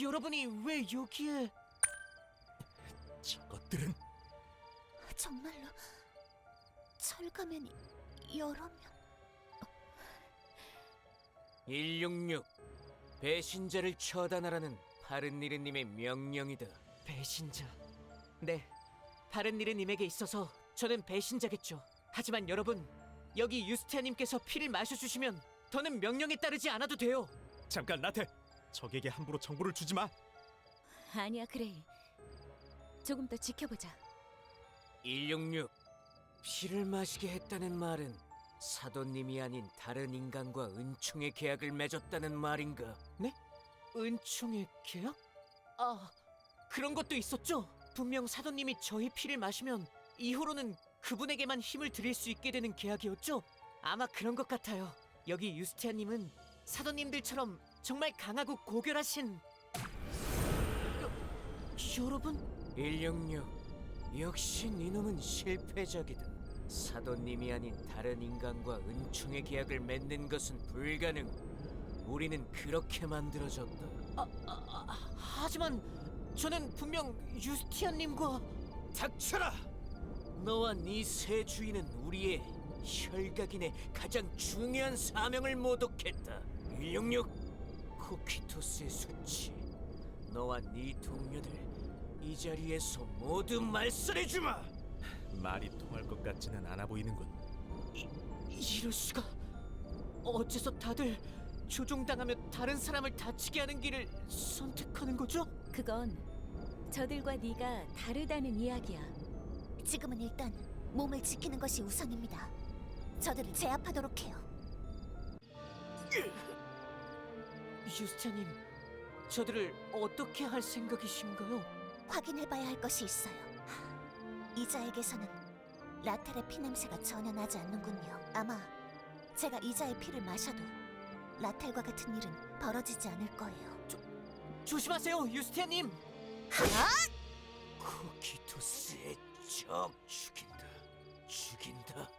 여러분이 왜 여기에... 저것들은 정말로 철가면이 여러 명. 166 배신자를 처단하라는 파른니르님의 명령이다. 배신자... 네, 파른니르님에게 있어서 저는 배신자겠죠. 하지만 여러분, 여기 유스티아님께서 피를 마셔주시면 더는 명령에 따르지 않아도 돼요. 잠깐 라테, 적에게 함부로 정보를 주지 마. 아니야, 그레이. 조금 더 지켜보자. 166 피를 마시게 했다는 말은 사도님이 아닌 다른 인간과 은총의 계약을 맺었다는 말인가? 네? 은총의 계약? 아, 그런 것도 있었죠? 분명 사도님이 저희 피를 마시면 이후로는 그분에게만 힘을 드릴 수 있게 되는 계약이었죠? 아마 그런 것 같아요. 여기 유스티아님은 사도님들처럼 정말 강하고 고결하신... 여러분? 166 역시 네놈은 실패작이다. 사도님이 아닌 다른 인간과 은총의 계약을 맺는 것은 불가능. 우리는 그렇게 만들어졌다. 하지만 저는 분명 유스티아님과... 닥쳐라! 너와 네 새 주인은 우리의 혈각인의 가장 중요한 사명을 모독했다. 166 코키토스의 수치. 너와 네 동료들 이 자리에서 모두 말살해주마! 말이 통할 것 같지는 않아 보이는군. 이럴 수가... 어째서 다들 조종당하며 다른 사람을 다치게 하는 길을 선택하는 거죠? 그건 저들과 네가 다르다는 이야기야. 지금은 일단 몸을 지키는 것이 우선입니다. 저들을 제압하도록 해요. 유스티아님, 저들을 어떻게 할 생각이신가요? 확인해봐야 할 것이 있어요. 이자에게서는 라텔의 피냄새가 전혀 나지 않는군요. 아마 제가 이자의 피를 마셔도 라텔과 같은 일은 벌어지지 않을 거예요. 조심하세요, 유스티아님! 코키토스의 적 죽인다. 죽인다.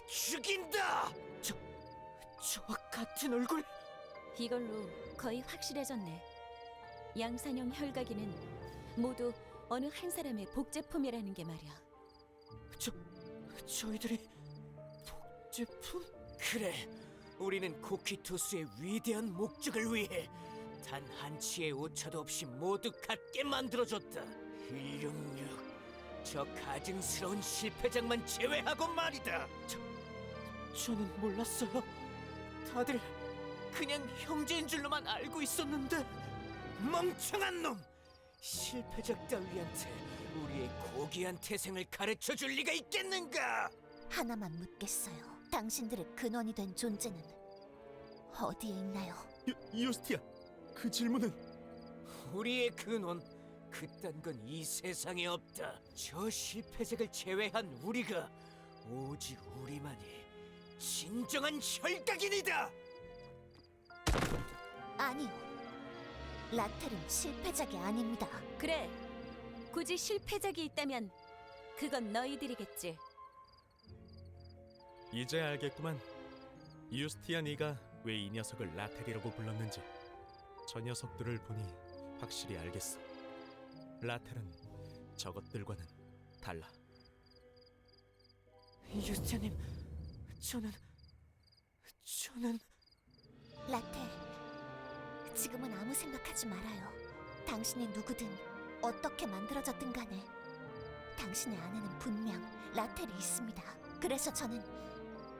죽인다! 저 같은 얼굴? 이걸로 거의 확실해졌네. 양산형 혈각이는 모두 어느 한 사람의 복제품이라는 게 말이야. 저희들이 복제품? 그래, 우리는 코키토스의 위대한 목적을 위해 단 한치의 오차도 없이 모두 같게 만들어줬다. 166 저 가증스러운 실패작만 제외하고 말이다. 저는 몰랐어요. 다들 그냥 형제인 줄로만 알고 있었는데... 멍청한 놈! 실패작 따위한테 우리의 고귀한 태생을 가르쳐줄 리가 있겠는가? 하나만 묻겠어요. 당신들의 근원이 된 존재는 어디에 있나요? 유스티아, 그 질문은... 우리의 근원, 그딴 건 이 세상에 없다. 저 실패작을 제외한 우리가 오직 우리만이 진정한 혈각인이다! 아니요. 라텔은 실패작이 아닙니다. 그래. 굳이 실패작이 있다면 그건 너희들이겠지. 이제 알겠구만. 유스티아 네가 왜 이 녀석을 라텔이라고 불렀는지. 저 녀석들을 보니 확실히 알겠어. 라텔은 저것들과는 달라. 유스티아님, 저는... 라텔, 지금은 아무 생각하지 말아요. 당신이 누구든 어떻게 만들어졌든 간에 당신의 안에는 분명 라텔이 있습니다. 그래서 저는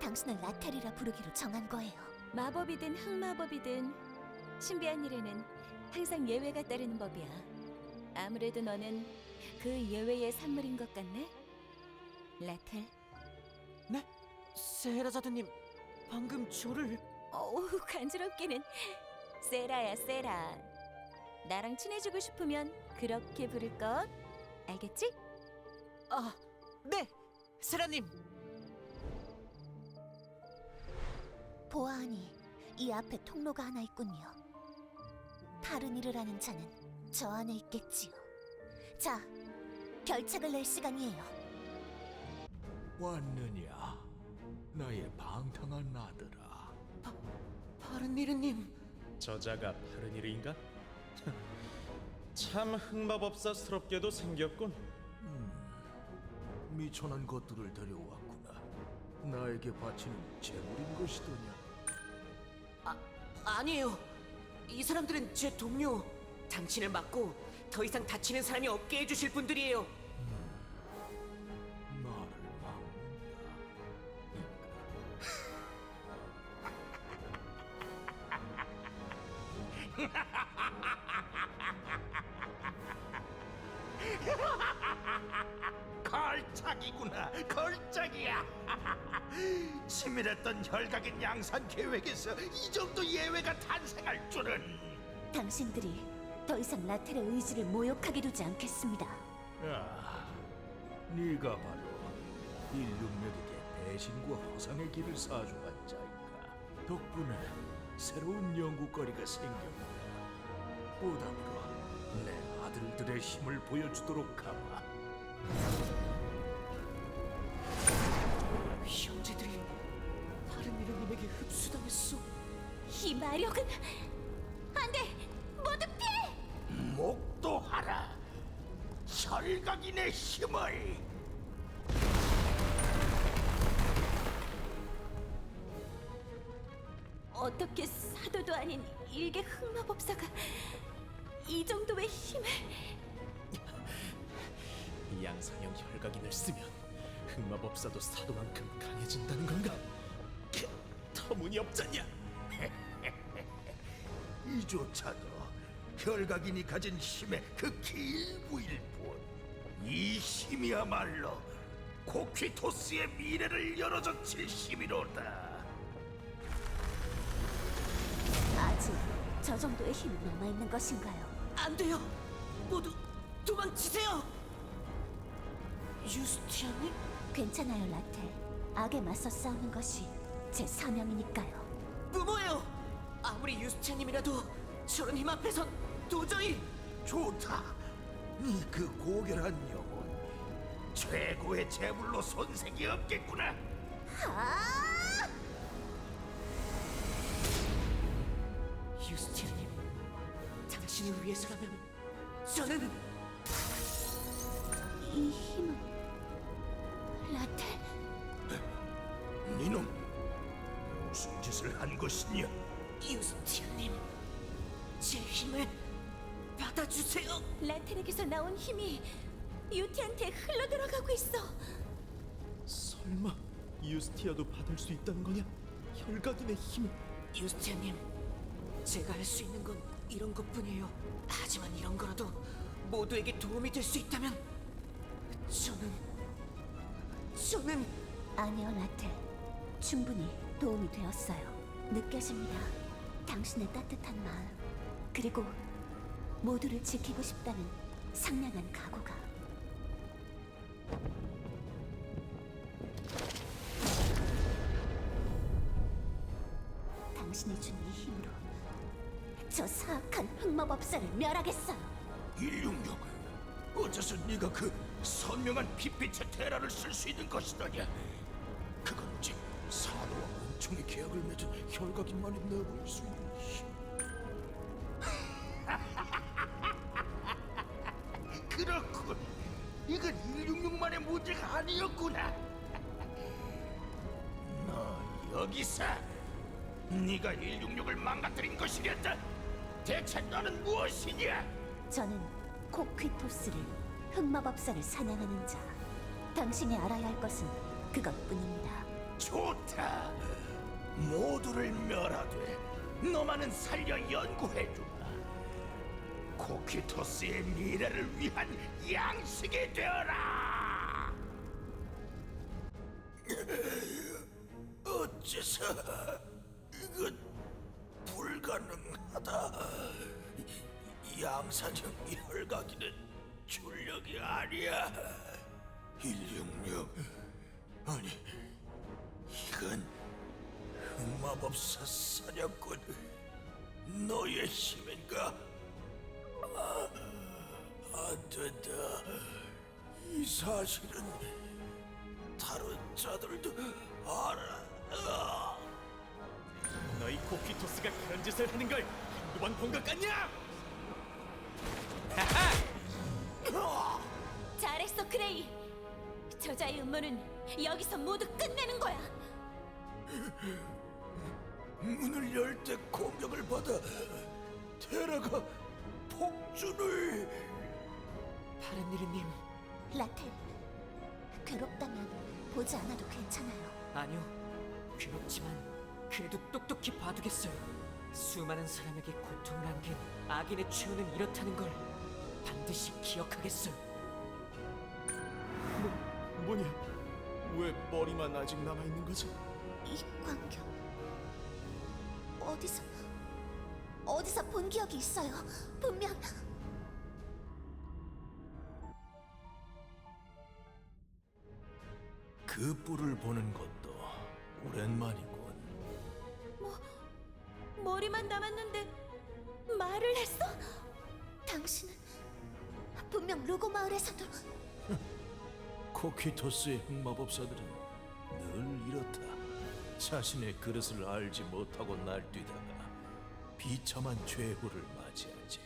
당신을 라텔이라 부르기로 정한 거예요. 마법이든 흑마법이든 신비한 일에는 항상 예외가 따르는 법이야. 아무래도 너는 그 예외의 산물인 것 같네? 라텔? 네? 세라자드님, 방금 저를... 어우, 간지럽기는. 세라야, 세라. 나랑 친해지고 싶으면 그렇게 부를 것. 알겠지? 아, 네! 세라님! 보아하니 이 앞에 통로가 하나 있군요. 파르니르라는 자는 저 안에 있겠지요. 자, 결책을 낼 시간이에요. 왔느냐, 나의 방탕한 아들아. 파른니르님... 저자가 파르니르인가? 참 흑마법사스럽게도 생겼군. 미천한 것들을 데려왔구나. 나에게 바치는 재물인 것이더냐. 아니에요. 이 사람들은 제 동료. 당신을 맡고 더 이상 다치는 사람이 없게 해주실 분들이에요. 나를 막는다. 걸작이구나, 걸작이야. 치밀했던 혈각인 양산 계획에서 이 정도 예외가 탄생할 줄은. 당신들이 더 이상 라텔의 의지를 모욕하게 두지 않겠습니다. 네가 바로 인류력에게 배신과 허상의 길을 사주한 자인가. 덕분에 새로운 연구거리가 생겼다. 보답으로 내 아들들의 힘을 보여주도록 하마. 형제들이 다른 이름님에게 흡수당했어. 이 마력은 안 돼! 모두 피해! 목도하라, 혈각인의 힘을. 어떻게 사도도 아닌 일개 흑마법사가 이 정도의 힘을... 이 양상형 혈각인을 쓰면 흑마법사도 사도만큼 강해진다는 건가? 터무니없잖냐? 이조차도 혈각인이 가진 힘의 극히 일부일 뿐. 이 힘이야말로 코퀴토스의 미래를 열어젖힐 힘이로다. 아직 저 정도의 힘이 남아있는 것인가요? 안 돼요. 모두 도망치세요. 유스티아님? 괜찮아요, 라텔. 악에 맞서 싸우는 것이 제 사명이니까요. 무모해요. 아무리 유스티아님이라도 저런 힘 앞에선 도저히. 좋다. 네 그 고결한 영혼, 최고의 재물로 손색이 없겠구나. 아! 유스티아님, 당신을 위해서라면 저는. 이 힘은... 라텔? 니놈, 무슨 짓을 한 것이냐? 유스티아님, 제 힘을 받아주세요. 라텔에게서 나온 힘이 유티한테 흘러들어가고 있어. 설마 유스티아도 받을 수 있다는 거냐? 혈각인의 힘을. 유스티아님, 제가 할 수 있는 건 이런 것뿐이에요. 하지만 이런 거라도 모두에게 도움이 될 수 있다면 저는 아니요, 라텔. 충분히 도움이 되었어요. 느껴집니다. 당신의 따뜻한 마음, 그리고 모두를 지키고 싶다는 상냥한 각오가. 당신이 준 이 힘으로 저 사악한 흑마법사를 멸하겠어요. 166, 어째서 네가 그 선명한 빛빛의 테라를 쓸 수 있는 것이더냐? 그건 오직 사도와 은총의 계약을 맺은 혈각인만이 내보낼 수 있는 힘. 그렇군. 이건 166만의 문제가 아니었구나. 너 여기서 네가 166을 망가뜨린 것이랬다. 대체 너는 무엇이냐? 저는 코퀴토스를, 흑마법사를 사냥하는 자. 당신이 알아야 할 것은 그것뿐입니다. 좋다. 모두를 멸하되 너만은 살려 연구해주마. 코퀴토스의 미래를 위한 양식이 되어라. 어째서 이건 불가능하다. 양산형 혈각이는 출력이 아니야. 166, 아니 이건 흑마법사 사냥꾼 너의 힘인가? 안 된다. 이 사실은 다른 자들도 알아. 너희 코퀴토스가 그런 짓을 하는 걸 한두 번 본 것 같냐? 하하! 저자의 음모는 여기서 모두 끝내는 거야. 문을 열 때 공격을 받아 테라가 폭주를. 파란니르님, 라텔, 괴롭다면 보지 않아도 괜찮아요. 아니요. 괴롭지만 그래도 똑똑히 봐두겠어요. 수많은 사람에게 고통을 안긴 악인의 최후는 이렇다는 걸 반드시 기억하겠어요. 뭐냐? 왜 머리만 아직 남아 있는 거지? 이 광경 어디서 본 기억이 있어요. 분명 그 뿔을 보는 것도 오랜만이군. 머리만 남았는데 말을 했어? 당신은 분명 루고 마을에서도 코퀴토스의 흑마법사들은 늘 이렇다. 자신의 그릇을 알지 못하고 날뛰다가 비참한 최후를 맞이하지.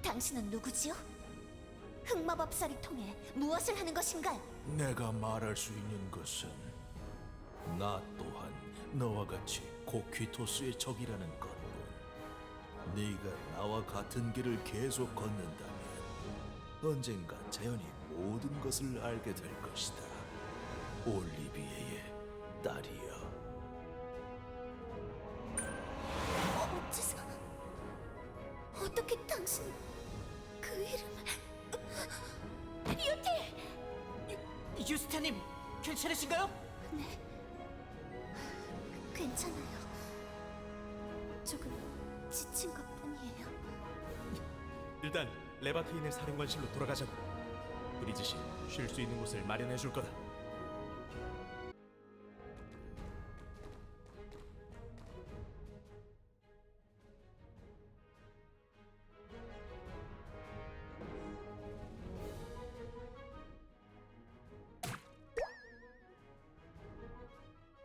당신은 누구지요? 흑마법사를 통해 무엇을 하는 것인가요? 내가 말할 수 있는 것은 나 또한 너와 같이 코퀴토스의 적이라는 것뿐. 네가 나와 같은 길을 계속 걷는다면 언젠가 자연히 모든 것을 알게 될 것이다. 올리비에의 딸이여. 어째서 어떻게 당신이 그 이름을 유스타님, 괜찮으신가요? 네, 괜찮아요. 조금 지친 것뿐이에요. 일단 레바테인의 사령관실로 돌아가자고. 브리짓이 쉴 수 있는 곳을 마련해 줄 거다.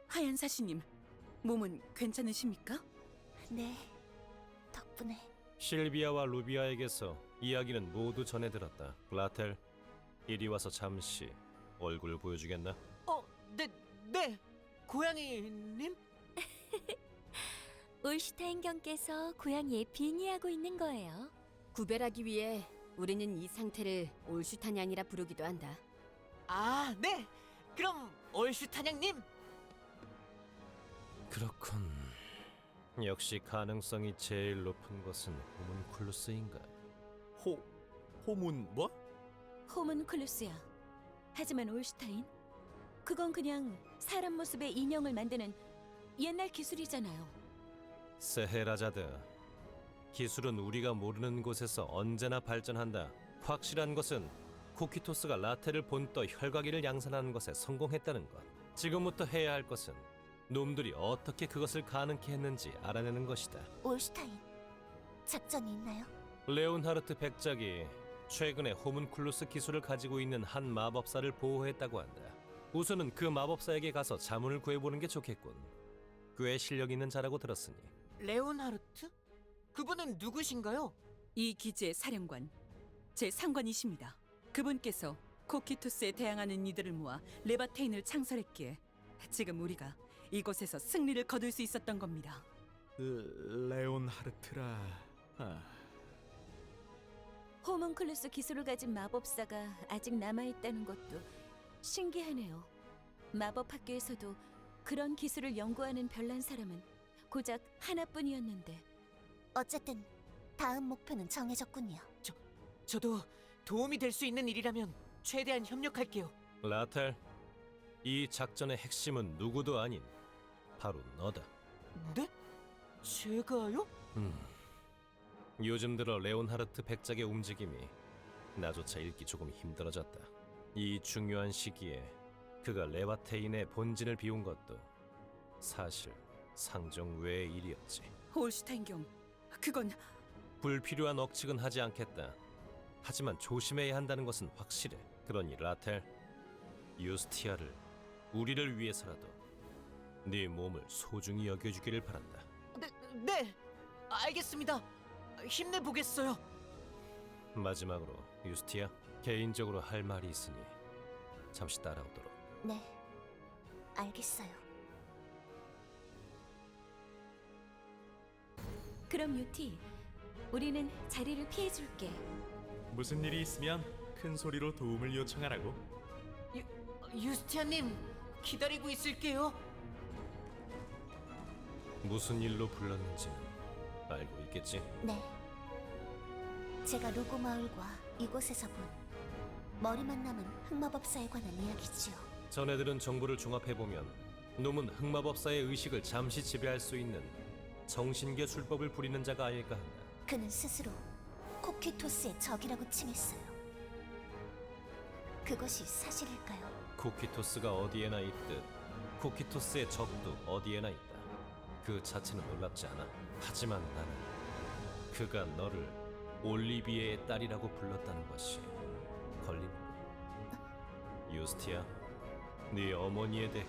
하얀 사시님, 몸은 괜찮으십니까? 네, 덕분에 실비아와 루비아에게서 이야기는 모두 전해 들었다. 라텔, 이리 와서 잠시 얼굴 보여주겠나? 네. 고양이님? 올슈타인 경께서 고양이에 빙의하고 있는 거예요. 구별하기 위해 우리는 이 상태를 올슈탄이 아니라 부르기도 한다. 아, 네. 그럼 얼슈타냥님. 그렇군. 역시 가능성이 제일 높은 것은 호문쿨루스인가? 호문 뭐? 호문클루스야. 하지만 올슈타인, 그건 그냥 사람 모습의 인형을 만드는 옛날 기술이잖아요. 세헤라자드, 기술은 우리가 모르는 곳에서 언제나 발전한다. 확실한 것은 코키토스가 라텔을 본떠 혈과기를 양산하는 것에 성공했다는 것. 지금부터 해야 할 것은 놈들이 어떻게 그것을 가능케 했는지 알아내는 것이다. 올슈타인 작전이 있나요? 레온하르트 백작이 최근에 호문쿨루스 기술을 가지고 있는 한 마법사를 보호했다고 한다. 우선은 그 마법사에게 가서 자문을 구해보는 게 좋겠군. 꽤 실력 있는 자라고 들었으니. 레온하르트? 그분은 누구신가요? 이 기지의 사령관, 제 상관이십니다. 그분께서 코키투스에 대항하는 이들을 모아 레바테인을 창설했기에 지금 우리가 이곳에서 승리를 거둘 수 있었던 겁니다. 레온하르트라. 호문클루스 기술을 가진 마법사가 아직 남아있다는 것도 신기하네요. 마법 학교에서도 그런 기술을 연구하는 별난 사람은 고작 하나뿐이었는데. 어쨌든 다음 목표는 정해졌군요. 저도 도움이 될 수 있는 일이라면 최대한 협력할게요. 라텔, 이 작전의 핵심은 누구도 아닌 바로 너다. 네? 제가요? 요즘 들어 레온하르트 백작의 움직임이 나조차 읽기 조금 힘들어졌다. 이 중요한 시기에 그가 레바테인의 본진을 비운 것도 사실 상정 외의 일이었지. 올슈타인 경, 그건 불필요한 억측은 하지 않겠다. 하지만 조심해야 한다는 것은 확실해. 그러니 라텔, 유스티아를 우리를 위해서라도 네 몸을 소중히 여겨주기를 바란다. 네. 알겠습니다. 힘내보겠어요. 마지막으로 유스티아, 개인적으로 할 말이 있으니 잠시 따라오도록. 네, 알겠어요. 그럼 유티, 우리는 자리를 피해줄게. 무슨 일이 있으면 큰 소리로 도움을 요청하라고. 유스티아님, 기다리고 있을게요. 무슨 일로 불렀는지는 알고 있겠지? 네. 제가 루고 마을과 이곳에서 본 머리만 남은 흑마법사에 관한 이야기지요. 전해들은 정보를 종합해보면 놈은 흑마법사의 의식을 잠시 지배할 수 있는 정신계 술법을 부리는 자가 아닐까 한다. 그는 스스로 코퀴토스의 적이라고 칭했어요. 그것이 사실일까요? 코키토스가 어디에나 있듯 코키토스의 적도 어디에나 있다. 그 자체는 놀랍지 않아. 하지만 나는 그가 너를 올리비에의 딸이라고 불렀다는 것이 걸리는군. 유스티아, 네 어머니에 대해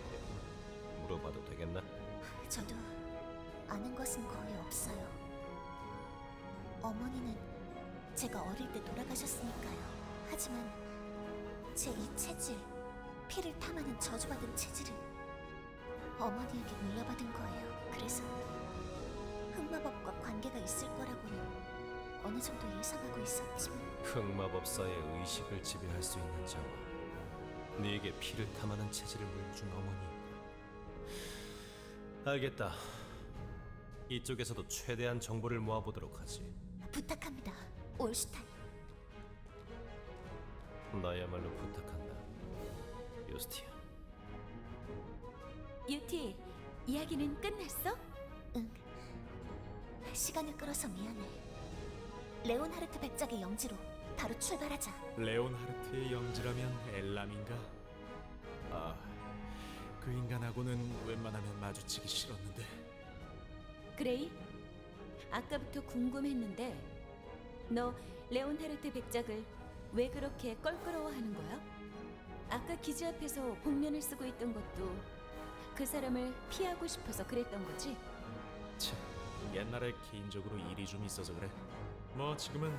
물어봐도 되겠나? 저도 아는 것은 거의 없어요. 어머니는 제가 어릴 때 돌아가셨으니까요. 하지만 제 이 체질, 피를 탐하는 저주받은 체질은 어머니에게 물려받은 거예요. 그래서 흑마법과 관계가 있을 거라고는 어느 정도 예상하고 있었지만 흑마법사의 의식을 지배할 수 있는 자와 네게 피를 탐하는 체질을 물려준 어머니. 알겠다. 이쪽에서도 최대한 정보를 모아보도록 하지. 부탁합니다, 올슈타인. 나야말로 부탁한다, 유스티아. 유티, 이야기는 끝났어? 응. 시간을 끌어서 미안해. 레온하르트 백작의 영지로 바로 출발하자. 레온하르트의 영지라면 엘람인가? 아, 그 인간하고는 웬만하면 마주치기 싫었는데. 그레이, 아까부터 궁금했는데 너 레온하르트 백작을 왜 그렇게 껄끄러워하는 거야? 아까 기지 앞에서 복면을 쓰고 있던 것도 그 사람을 피하고 싶어서 그랬던 거지? 참, 옛날에 개인적으로 일이 좀 있어서 그래. 뭐 지금은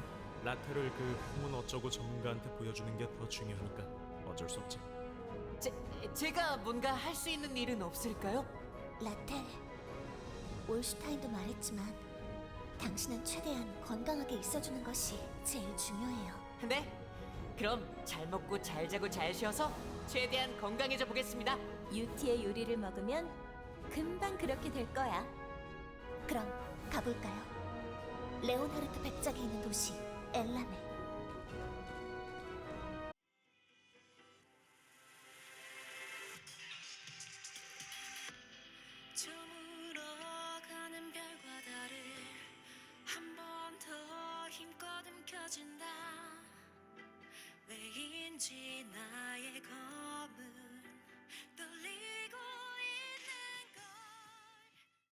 라테를 그 후문 어쩌고 전문가한테 보여주는 게 더 중요하니까 어쩔 수 없지. 제가 뭔가 할 수 있는 일은 없을까요? 라텔, 올슈타인도 말했지만 당신은 최대한 건강하게 있어주는 것이 제일 중요해요. 네. 그럼 잘 먹고 잘 자고 잘 쉬어서 최대한 건강해져 보겠습니다. 유티의 요리를 먹으면 금방 그렇게 될 거야. 그럼 가볼까요? 레온하르트 백작이 있는 도시 엘람에. 저물어가는 별과 달을 한 번 더 힘껏 움켜쥔다. 왜인지 난